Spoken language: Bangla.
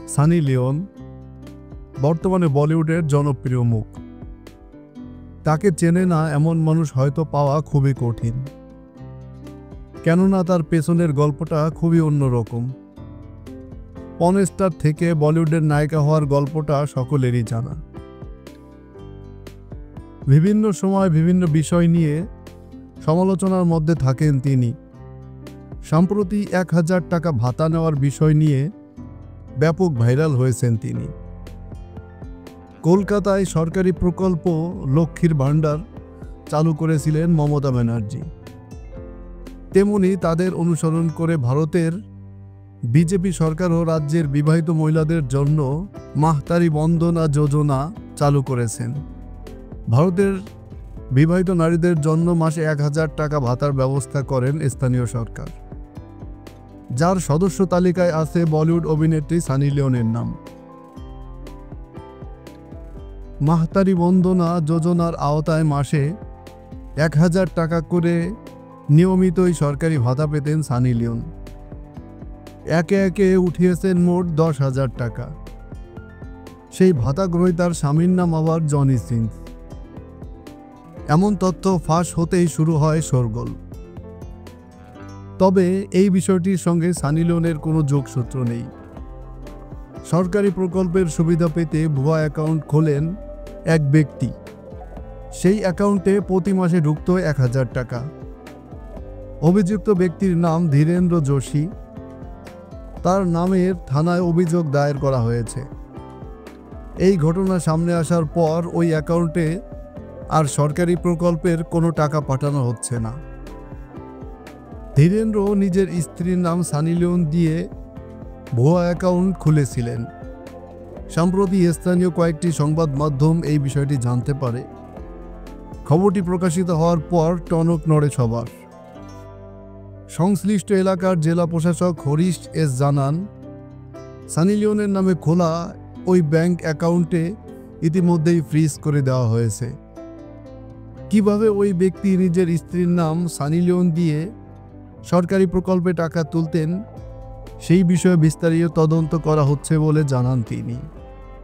সানি লিওন বর্তমানে বলিউডের জনপ্রিয় মুখ। তাকে চেনে না এমন মানুষ হয়তো পাওয়া খুবই কঠিন, কেননা তার পেছনের গল্পটা খুবই অন্যরকম। পর্ন স্টার থেকে বলিউডের নায়িকা হওয়ার গল্পটা সকলেরই জানা। বিভিন্ন সময় বিভিন্ন বিষয় নিয়ে সমালোচনার মধ্যে থাকেন তিনি। সম্প্রতি 1000 টাকা ভাতা নেওয়ার বিষয় নিয়ে ব্যাপক ভাইরাল হয়েছেন তিনি। কলকাতায় সরকারি প্রকল্প লক্ষ্মীর ভাণ্ডার চালু করেছিলেন মমতা ব্যানার্জি। তেমনি তাদের অনুসরণ করে ভারতের বিজেপি সরকারও রাজ্যের বিবাহিত মহিলাদের জন্য মাহতারি বন্দনা যোজনা চালু করেছেন। ভারতের বিবাহিত নারীদের জন্য মাসে 1000 টাকা ভাতার ব্যবস্থা করেন স্থানীয় সরকার, যার সদস্য তালিকায় আছে বলিউড অভিনেত্রী সানি লিওনের নাম। মাহতারি বন্দনা যোজনার আওতায় মাসে 1000 টাকা করে নিয়মিতই সরকারি ভাতা পেতেন সানি লিওন। একে একে উঠিয়েছেন মোট 10,000 টাকা। সেই ভাতা গ্রহীতার স্বামীর নাম আবার জনি সিং। এমন তথ্য ফাঁস হতেই শুরু হয় শোরগোল। তবে এই বিষয়টির সঙ্গে সানি লিওনের কোনো যোগসূত্র নেই। সরকারি প্রকল্পের সুবিধা পেতে ভুয়া অ্যাকাউন্ট খোলেন এক ব্যক্তি। সেই অ্যাকাউন্টে প্রতি মাসে ঢুকত 1000 টাকা। অভিযুক্ত ব্যক্তির নাম ধীরেন্দ্র যোশী। তার নামের থানায় অভিযোগ দায়ের করা হয়েছে। এই ঘটনা সামনে আসার পর ওই অ্যাকাউন্টে আর সরকারি প্রকল্পের কোনো টাকা পাঠানো হচ্ছে না। ধীরেন্দ্র নিজের স্ত্রীর নাম সানি লিওন দিয়ে ভুয়া অ্যাকাউন্ট খুলেছিলেন। সম্প্রতি স্থানীয় কয়েকটি সংবাদ মাধ্যম এই বিষয়টি জানতে পারে। খবরটি প্রকাশিত হওয়ার পর টনক নড়ে সবার। সংশ্লিষ্ট এলাকার জেলা প্রশাসক হরিশ এস জানান, সানি লিওনের নামে খোলা ওই ব্যাংক অ্যাকাউন্টে ইতিমধ্যেই ফ্রিজ করে দেওয়া হয়েছে। কিভাবে ওই ব্যক্তি নিজের স্ত্রীর নাম সানি লিওন দিয়ে সরকারি প্রকল্পে টাকা তুলতেন, সেই বিষয়ে বিস্তারিত তদন্ত করা হচ্ছে বলে জানান তিনি।